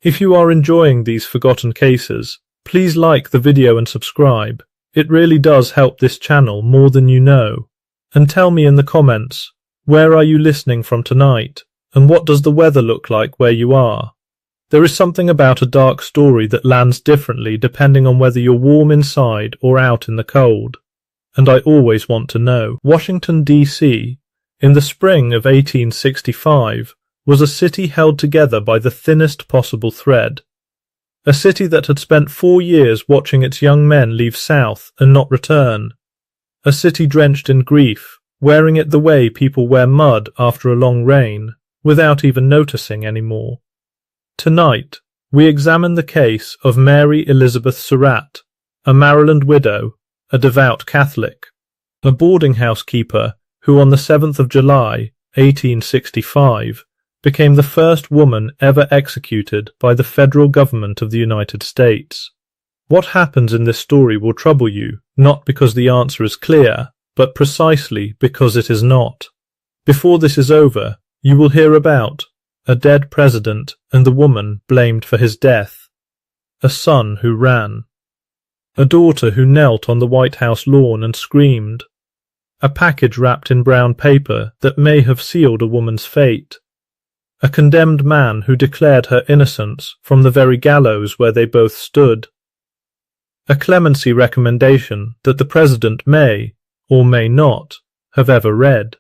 If you are enjoying these forgotten cases, please like the video and subscribe. It really does help this channel more than you know. And tell me in the comments, where are you listening from tonight, and what does the weather look like where you are? There is something about a dark story that lands differently depending on whether you're warm inside or out in the cold. And I always want to know. Washington, D.C., in the spring of 1865, was a city held together by the thinnest possible thread. A city that had spent 4 years watching its young men leave south and not return. A city drenched in grief, wearing it the way people wear mud after a long rain, without even noticing anymore. Tonight, we examine the case of Mary Elizabeth Surratt, a Maryland widow, a devout Catholic, a boarding house keeper who on the 7th of July, 1865, became the first woman ever executed by the federal government of the United States. What happens in this story will trouble you, not because the answer is clear, but precisely because it is not. Before this is over, you will hear about a dead president and the woman blamed for his death, a son who ran, a daughter who knelt on the White House lawn and screamed, a package wrapped in brown paper that may have sealed a woman's fate, a condemned man who declared her innocence from the very gallows where they both stood, a clemency recommendation that the president may, or may not, have ever read,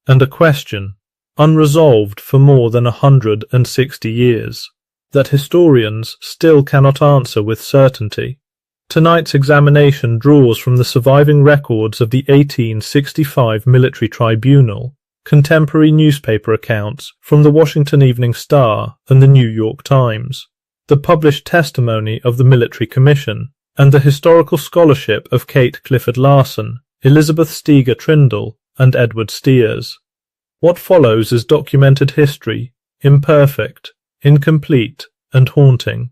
and a question, unresolved for more than 160 years, that historians still cannot answer with certainty. Tonight's examination draws from the surviving records of the 1865 military tribunal, contemporary newspaper accounts from the Washington Evening Star and the New York Times, the published testimony of the military commission, and the historical scholarship of Kate Clifford Larson, Elizabeth Steger Trindle, and Edward Steers. What follows is documented history, imperfect, incomplete, and haunting.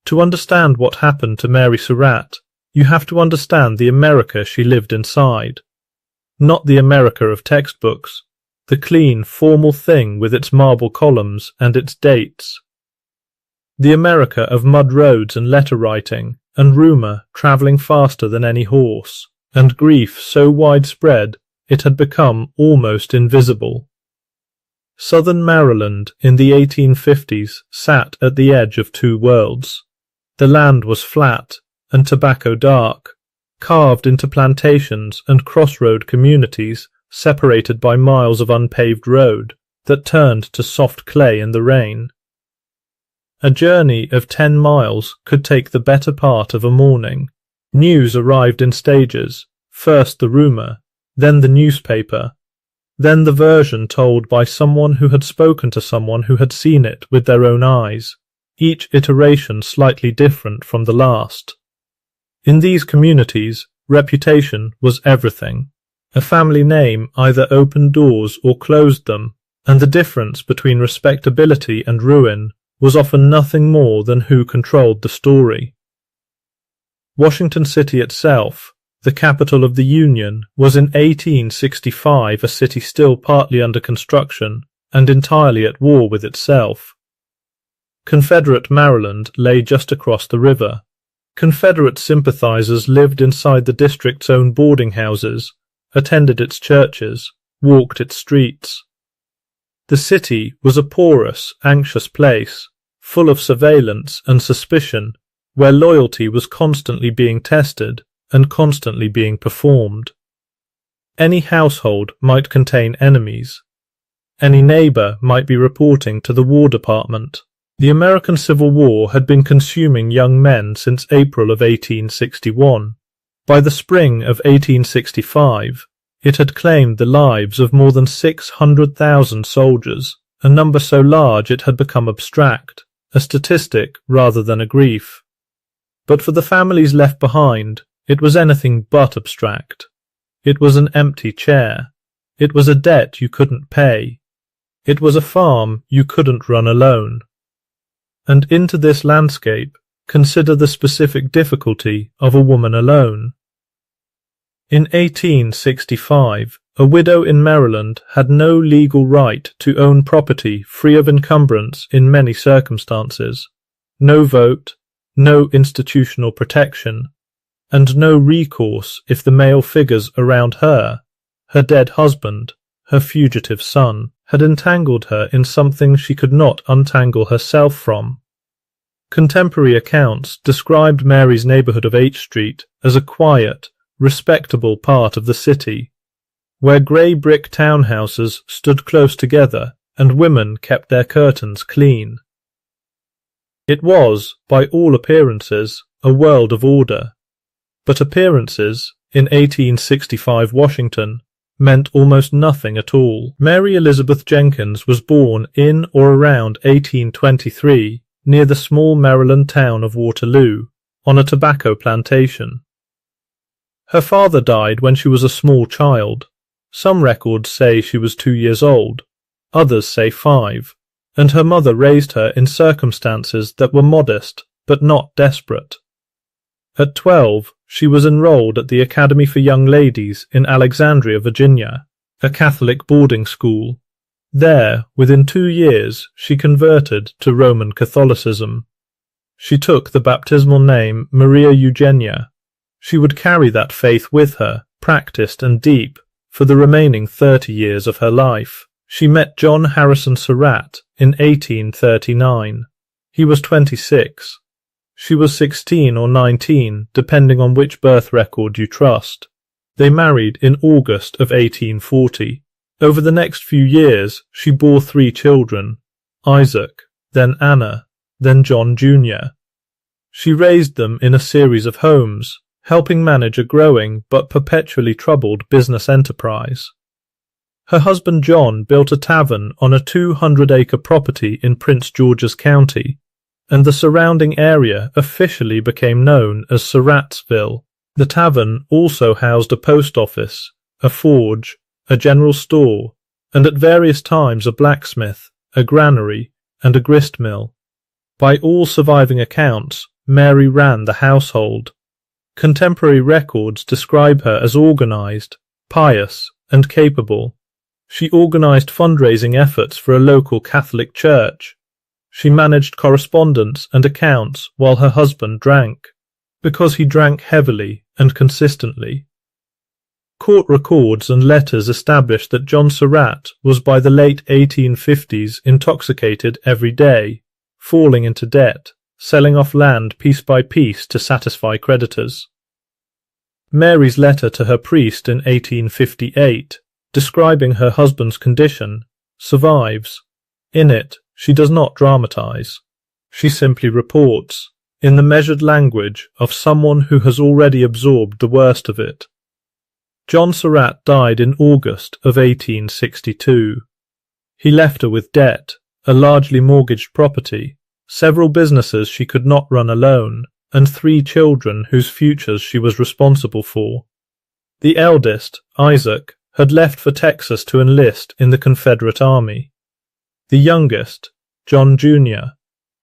To understand what happened to Mary Surratt, you have to understand the America she lived inside. Not the America of textbooks, the clean, formal thing with its marble columns and its dates. The America of mud roads and letter writing, and rumour travelling faster than any horse, and grief so widespread it had become almost invisible. Southern Maryland in the 1850s sat at the edge of two worlds. The land was flat and tobacco dark, carved into plantations and crossroad communities separated by miles of unpaved road that turned to soft clay in the rain. A journey of 10 miles could take the better part of a morning. News arrived in stages, first the rumour, then the newspaper, then the version told by someone who had spoken to someone who had seen it with their own eyes, each iteration slightly different from the last. In these communities, reputation was everything. A family name either opened doors or closed them, and the difference between respectability and ruin was often nothing more than who controlled the story. Washington City itself, the capital of the Union, was in 1865 a city still partly under construction and entirely at war with itself. Confederate Maryland lay just across the river. Confederate sympathizers lived inside the district's own boarding houses, attended its churches, walked its streets. The city was a porous, anxious place, full of surveillance and suspicion, where loyalty was constantly being tested and constantly being performed. Any household might contain enemies. Any neighbor might be reporting to the War Department. The American Civil War had been consuming young men since April of 1861. By the spring of 1865, it had claimed the lives of more than 600,000 soldiers, a number so large it had become abstract, a statistic rather than a grief. But for the families left behind, it was anything but abstract. It was an empty chair. It was a debt you couldn't pay. It was a farm you couldn't run alone. And into this landscape, consider the specific difficulty of a woman alone. In 1865, a widow in Maryland had no legal right to own property free of encumbrance in many circumstances, no vote, no institutional protection, and no recourse if the male figures around her, her dead husband, her fugitive son, had entangled her in something she could not untangle herself from. Contemporary accounts described Mary's neighbourhood of H Street as a quiet, respectable part of the city, where grey brick townhouses stood close together and women kept their curtains clean. It was, by all appearances, a world of order, but appearances, in 1865 Washington, meant almost nothing at all. Mary Elizabeth Jenkins was born in or around 1823 near the small Maryland town of Waterloo, on a tobacco plantation. Her father died when she was a small child. Some records say she was 2 years old, others say 5, and her mother raised her in circumstances that were modest but not desperate. At 12, she was enrolled at the Academy for Young Ladies in Alexandria, Virginia, a Catholic boarding school. There, within 2 years, she converted to Roman Catholicism. She took the baptismal name Maria Eugenia. She would carry that faith with her, practiced and deep, for the remaining 30 years of her life. She met John Harrison Surratt in 1839. He was 26. She was 16 or 19, depending on which birth record you trust. They married in August of 1840. Over the next few years, she bore 3 children, Isaac, then Anna, then John Jr. She raised them in a series of homes, helping manage a growing but perpetually troubled business enterprise. Her husband John built a tavern on a 200-acre property in Prince George's County, and the surrounding area officially became known as Surrattsville. The tavern also housed a post office, a forge, a general store, and at various times a blacksmith, a granary, and a grist mill. By all surviving accounts, Mary ran the household. Contemporary records describe her as organized, pious, and capable. She organized fundraising efforts for a local Catholic church. She managed correspondence and accounts while her husband drank, because he drank heavily and consistently. Court records and letters established that John Surratt was by the late 1850s intoxicated every day, falling into debt, selling off land piece by piece to satisfy creditors. Mary's letter to her priest in 1858, describing her husband's condition, survives. In it, she does not dramatize. She simply reports, in the measured language of someone who has already absorbed the worst of it. John Surratt died in August of 1862. He left her with debt, a largely mortgaged property, several businesses she could not run alone, and 3 children whose futures she was responsible for. The eldest, Isaac, had left for Texas to enlist in the Confederate Army. The youngest, John Jr.,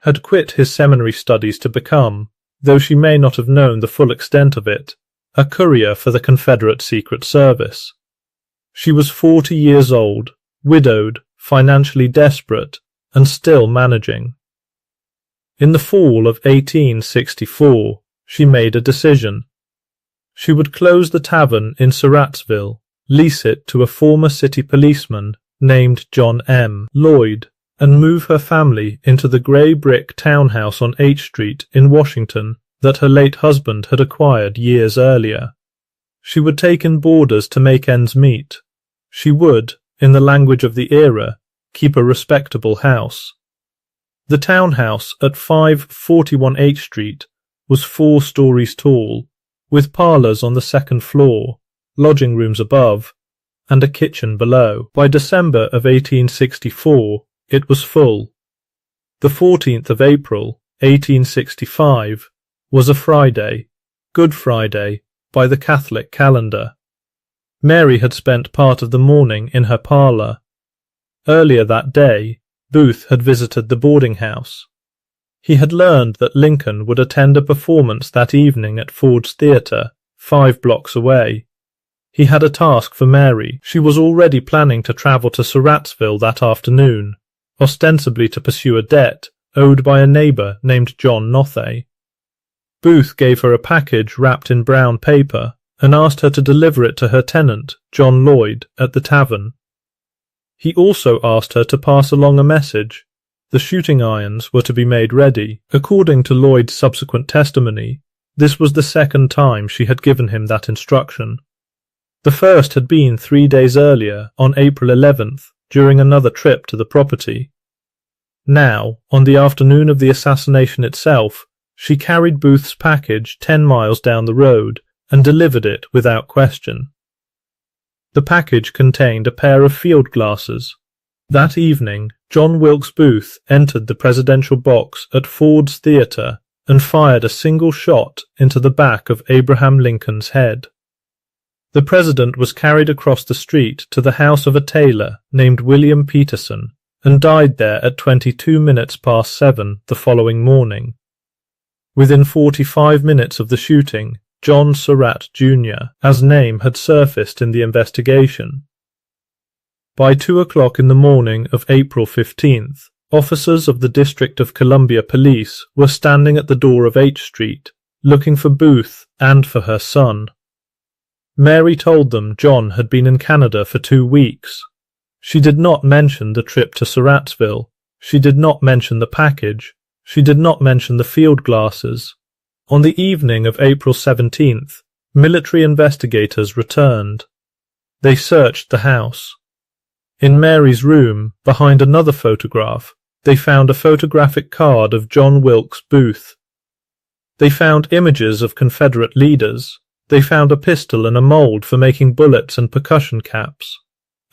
had quit his seminary studies to become, though she may not have known the full extent of it, a courier for the Confederate Secret Service. She was 40 years old, widowed, financially desperate, and still managing. In the fall of 1864, she made a decision. She would close the tavern in Surrattsville, lease it to a former city policeman named John M. Lloyd, and move her family into the grey brick townhouse on H Street in Washington that her late husband had acquired years earlier. She would take in boarders to make ends meet. She would, in the language of the era, keep a respectable house. The townhouse at 541 H Street was 4 stories tall, with parlours on the second floor, lodging rooms above, and a kitchen below. By December of 1864, it was full. The 14th of April, 1865, was a Friday, Good Friday, by the Catholic calendar. Mary had spent part of the morning in her parlour. Earlier that day, Booth had visited the boarding house. He had learned that Lincoln would attend a performance that evening at Ford's Theatre, 5 blocks away. He had a task for Mary. She was already planning to travel to Surrattsville that afternoon, ostensibly to pursue a debt owed by a neighbour named John Nothay. Booth gave her a package wrapped in brown paper and asked her to deliver it to her tenant, John Lloyd, at the tavern. He also asked her to pass along a message. The shooting irons were to be made ready. According to Lloyd's subsequent testimony, this was the second time she had given him that instruction. The first had been 3 days earlier, on April 11th, during another trip to the property. Now, on the afternoon of the assassination itself, she carried Booth's package 10 miles down the road and delivered it without question. The package contained a pair of field glasses. That evening, John Wilkes Booth entered the presidential box at Ford's Theatre and fired a single shot into the back of Abraham Lincoln's head. The president was carried across the street to the house of a tailor named William Peterson and died there at 7:22 the following morning. Within 45 minutes of the shooting, John Surratt, Jr., as name had surfaced in the investigation. By 2 o'clock in the morning of April 15th, officers of the District of Columbia Police were standing at the door of H Street, looking for Booth and for her son. Mary told them John had been in Canada for 2 weeks. She did not mention the trip to Surrattsville. She did not mention the package. She did not mention the field glasses. On the evening of April 17th, military investigators returned. They searched the house. In Mary's room, behind another photograph, they found a photographic card of John Wilkes Booth. They found images of Confederate leaders. They found a pistol and a mold for making bullets and percussion caps.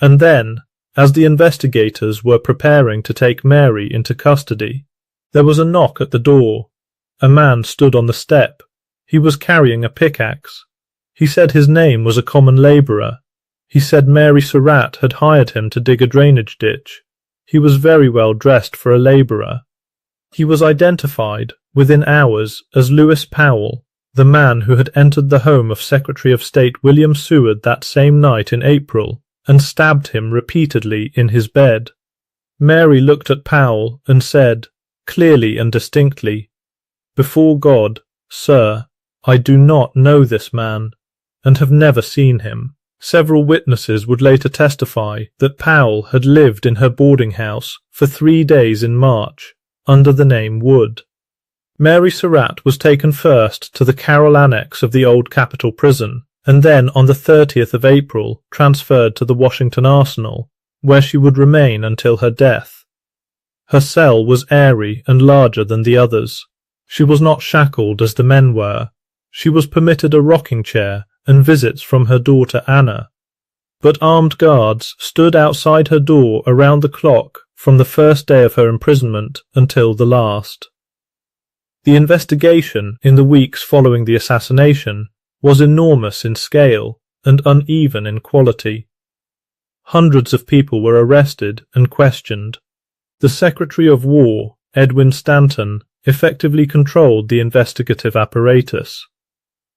And then, as the investigators were preparing to take Mary into custody, there was a knock at the door. A man stood on the step. He was carrying a pickaxe. He said his name was a common labourer. He said Mary Surratt had hired him to dig a drainage ditch. He was very well dressed for a labourer. He was identified, within hours, as Lewis Powell, the man who had entered the home of Secretary of State William Seward that same night in April and stabbed him repeatedly in his bed. Mary looked at Powell and said, clearly and distinctly, "Before God, sir, I do not know this man, and have never seen him." Several witnesses would later testify that Powell had lived in her boarding house for 3 days in March, under the name Wood. Mary Surratt was taken first to the Carroll Annex of the old Capitol Prison, and then on the 30th of April transferred to the Washington Arsenal, where she would remain until her death. Her cell was airy and larger than the others. She was not shackled as the men were. She was permitted a rocking chair and visits from her daughter Anna. But armed guards stood outside her door around the clock from the first day of her imprisonment until the last. The investigation in the weeks following the assassination was enormous in scale and uneven in quality. Hundreds of people were arrested and questioned. The Secretary of War, Edwin Stanton, effectively controlled the investigative apparatus.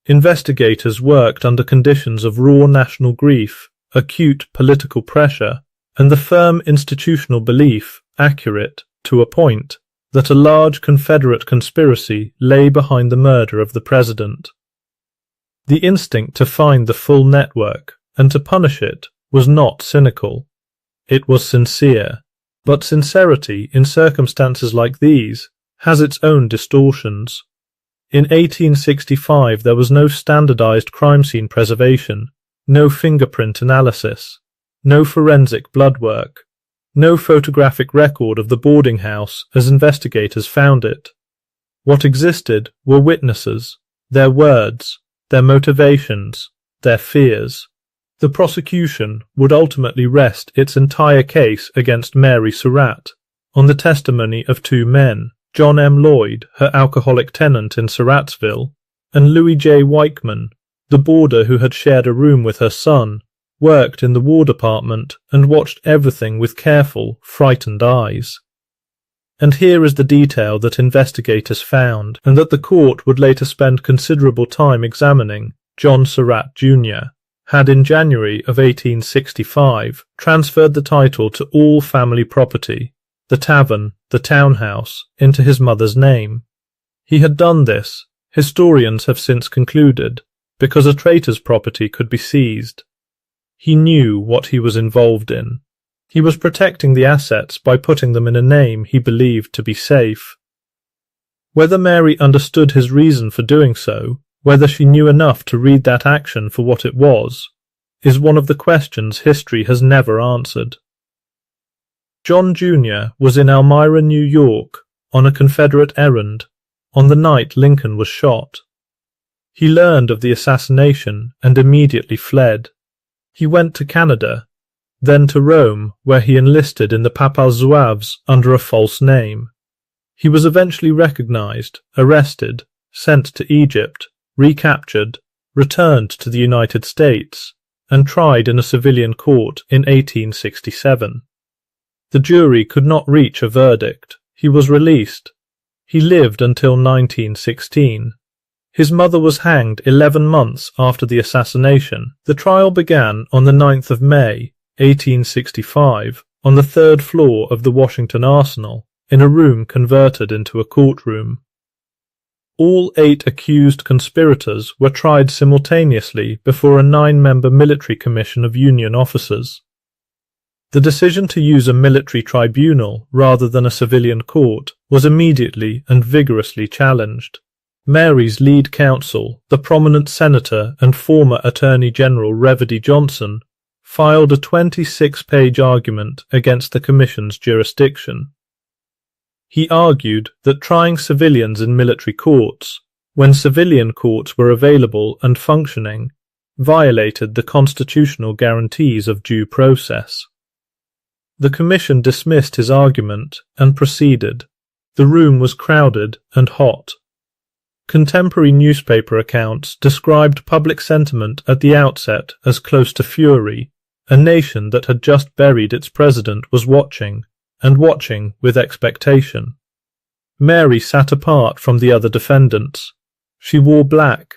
Investigators worked under conditions of raw national grief, acute political pressure, and the firm institutional belief, accurate to a point, that a large Confederate conspiracy lay behind the murder of the president. The instinct to find the full network and to punish it was not cynical. It was sincere, but sincerity in circumstances like these has its own distortions. In 1865 there was no standardized crime scene preservation, no fingerprint analysis, no forensic blood work, no photographic record of the boarding house as investigators found it. What existed were witnesses, their words, their motivations, their fears. The prosecution would ultimately rest its entire case against Mary Surratt on the testimony of 2 men, John M. Lloyd, her alcoholic tenant in Surrattsville, and Louis J. Weichman, the boarder who had shared a room with her son, worked in the War Department, and watched everything with careful, frightened eyes. And here is the detail that investigators found, and that the court would later spend considerable time examining: John Surratt, Jr. had in January of 1865 transferred the title to all family property, the tavern, the townhouse, into his mother's name. He had done this, historians have since concluded, because a traitor's property could be seized. He knew what he was involved in. He was protecting the assets by putting them in a name he believed to be safe. Whether Mary understood his reason for doing so, whether she knew enough to read that action for what it was, is one of the questions history has never answered. John Jr. was in Elmira, New York, on a Confederate errand, on the night Lincoln was shot. He learned of the assassination and immediately fled. He went to Canada, then to Rome, where he enlisted in the Papal Zouaves under a false name. He was eventually recognized, arrested, sent to Egypt, recaptured, returned to the United States, and tried in a civilian court in 1867. The jury could not reach a verdict. He was released. He lived until 1916. His mother was hanged 11 months after the assassination. The trial began on the 9th of May, 1865, on the third floor of the Washington Arsenal, in a room converted into a courtroom. All 8 accused conspirators were tried simultaneously before a 9-member military commission of Union officers. The decision to use a military tribunal rather than a civilian court was immediately and vigorously challenged. Mary's lead counsel, the prominent senator and former Attorney General Reverdy Johnson, filed a 26-page argument against the commission's jurisdiction. He argued that trying civilians in military courts, when civilian courts were available and functioning, violated the constitutional guarantees of due process. The commission dismissed his argument and proceeded. The room was crowded and hot. Contemporary newspaper accounts described public sentiment at the outset as close to fury. A nation that had just buried its president was watching, and watching with expectation. Mary sat apart from the other defendants. She wore black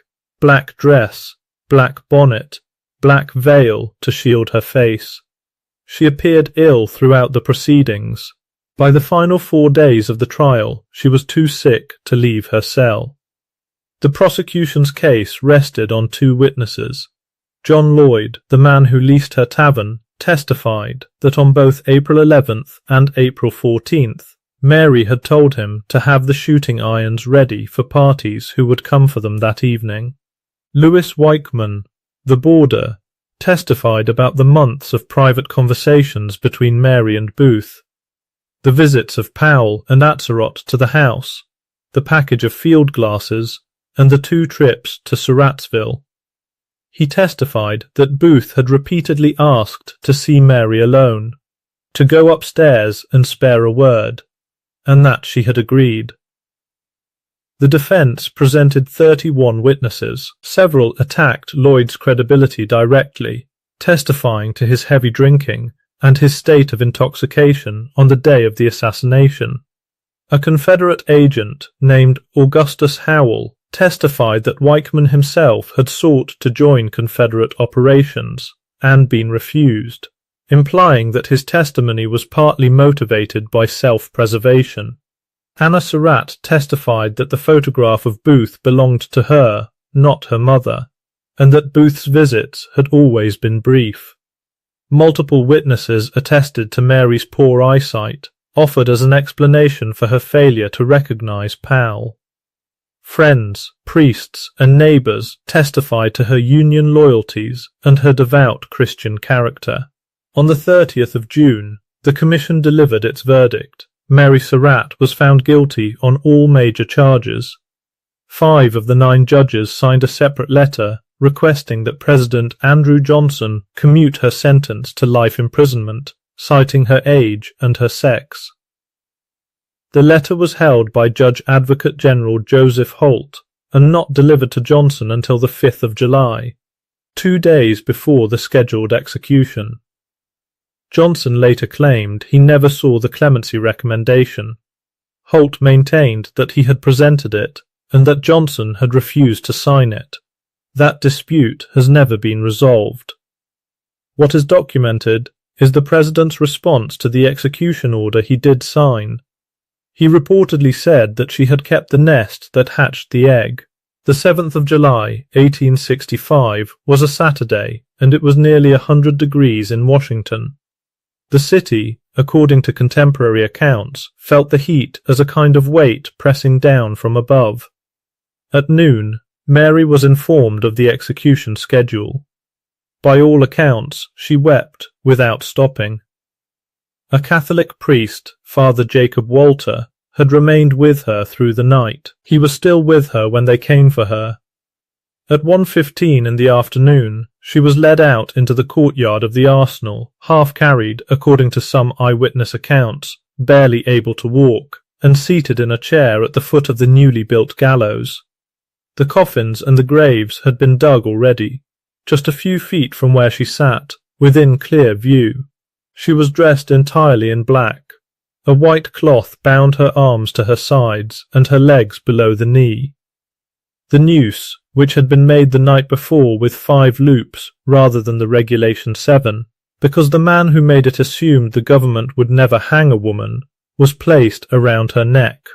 dress, black bonnet, black veil to shield her face. She appeared ill throughout the proceedings. By the final 4 days of the trial, she was too sick to leave her cell. The prosecution's case rested on 2 witnesses. John Lloyd, the man who leased her tavern, testified that on both April 11th and April 14th, Mary had told him to have the shooting irons ready for parties who would come for them that evening. Louis Weichmann, the boarder, testified about the months of private conversations between Mary and Booth, the visits of Powell and Atzerodt to the house, the package of field glasses, and the 2 trips to Surrattsville. He testified that Booth had repeatedly asked to see Mary alone, to go upstairs and spare a word, and that she had agreed. The defense presented 31 witnesses. Several attacked Lloyd's credibility directly, testifying to his heavy drinking and his state of intoxication on the day of the assassination. A Confederate agent named Augustus Howell testified that Weichmann himself had sought to join Confederate operations and been refused, implying that his testimony was partly motivated by self-preservation. Anna Surratt testified that the photograph of Booth belonged to her, not her mother, and that Booth's visits had always been brief. Multiple witnesses attested to Mary's poor eyesight, offered as an explanation for her failure to recognize Powell. Friends, priests, and neighbors testified to her Union loyalties and her devout Christian character. On the 30th of June, the commission delivered its verdict. Mary Surratt was found guilty on all major charges. 5 of the 9 judges signed a separate letter requesting that President Andrew Johnson commute her sentence to life imprisonment, citing her age and her sex. The letter was held by Judge Advocate General Joseph Holt and not delivered to Johnson until the 5th of July, 2 days before the scheduled execution. Johnson later claimed he never saw the clemency recommendation. Holt maintained that he had presented it and that Johnson had refused to sign it. That dispute has never been resolved. What is documented is the President's response to the execution order he did sign. He reportedly said that she had kept the nest that hatched the egg. The 7th of July, 1865, was a Saturday, and it was nearly 100 degrees in Washington. The city, according to contemporary accounts, felt the heat as a kind of weight pressing down from above. At noon, Mary was informed of the execution schedule. By all accounts, she wept without stopping. A Catholic priest, Father Jacob Walter, had remained with her through the night. He was still with her when they came for her. At 1:15 in the afternoon, she was led out into the courtyard of the arsenal, half carried, according to some eyewitness accounts, barely able to walk, and seated in a chair at the foot of the newly built gallows. The coffins and the graves had been dug already, just a few feet from where she sat, within clear view. She was dressed entirely in black. A white cloth bound her arms to her sides and her legs below the knee. The noose, which had been made the night before with 5 loops rather than the regulation 7, because the man who made it assumed the government would never hang a woman, was placed around her neck.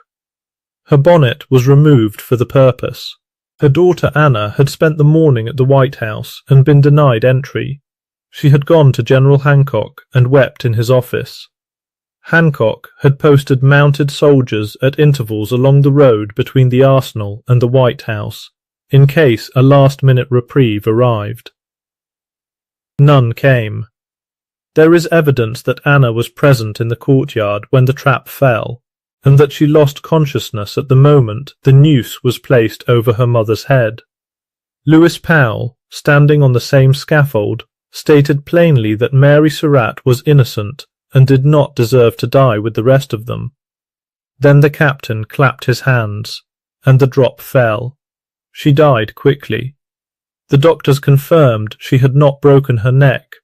Her bonnet was removed for the purpose. Her daughter Anna had spent the morning at the White House and been denied entry. She had gone to General Hancock and wept in his office. Hancock had posted mounted soldiers at intervals along the road between the arsenal and the White House, in case a last-minute reprieve arrived. None came. There is evidence that Anna was present in the courtyard when the trap fell, and that she lost consciousness at the moment the noose was placed over her mother's head. Lewis Powell, standing on the same scaffold, stated plainly that Mary Surratt was innocent and did not deserve to die with the rest of them. Then the captain clapped his hands, and the drop fell. She died quickly. The doctors confirmed she had not broken her neck.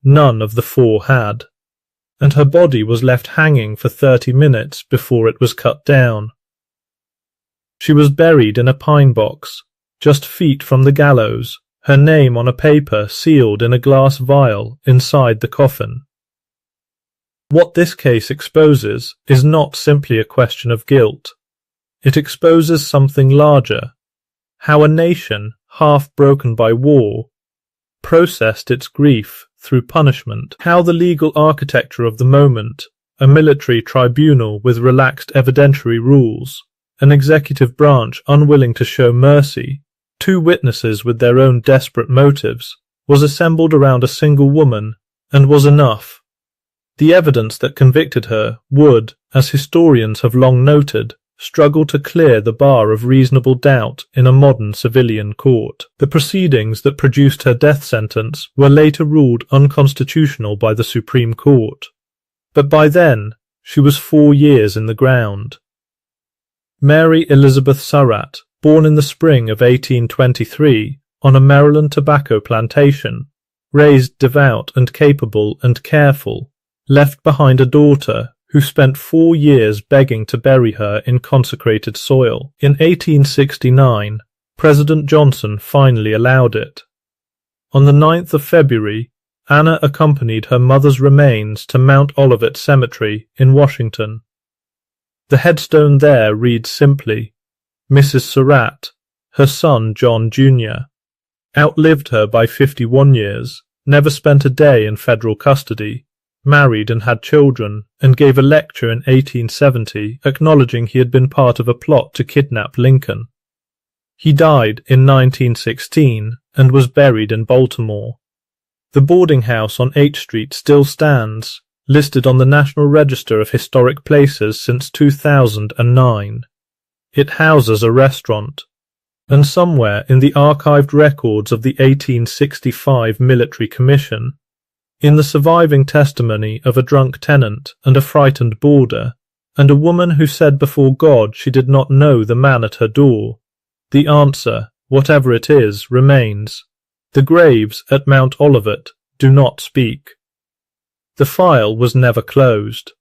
None of the 4 had. And her body was left hanging for 30 minutes before it was cut down. She was buried in a pine box, just feet from the gallows, her name on a paper sealed in a glass vial inside the coffin. What this case exposes is not simply a question of guilt. It exposes something larger, how a nation, half broken by war, processed its grief through punishment, how the legal architecture of the moment, a military tribunal with relaxed evidentiary rules, an executive branch unwilling to show mercy, 2 witnesses with their own desperate motives, was assembled around a single woman, and was enough. The evidence that convicted her would, as historians have long noted, struggle to clear the bar of reasonable doubt in a modern civilian court. The proceedings that produced her death sentence were later ruled unconstitutional by the Supreme Court, but by then she was 4 years in the ground. Mary Elizabeth Surratt, born in the spring of 1823 on a Maryland tobacco plantation, raised devout and capable and careful, left behind a daughter who spent 4 years begging to bury her in consecrated soil. In 1869, President Johnson finally allowed it. On the 9th of February, Anna accompanied her mother's remains to Mount Olivet Cemetery in Washington. The headstone there reads simply, Mrs. Surratt, her son John Jr., outlived her by 51 years, never spent a day in federal custody, married and had children, and gave a lecture in 1870 acknowledging he had been part of a plot to kidnap Lincoln. He died in 1916 and was buried in Baltimore. The boarding house on H Street still stands, listed on the National Register of Historic Places since 2009. It houses a restaurant, and somewhere in the archived records of the 1865 Military Commission, in the surviving testimony of a drunk tenant and a frightened boarder, and a woman who said before God she did not know the man at her door, the answer, whatever it is, remains. The graves at Mount Olivet do not speak. The file was never closed.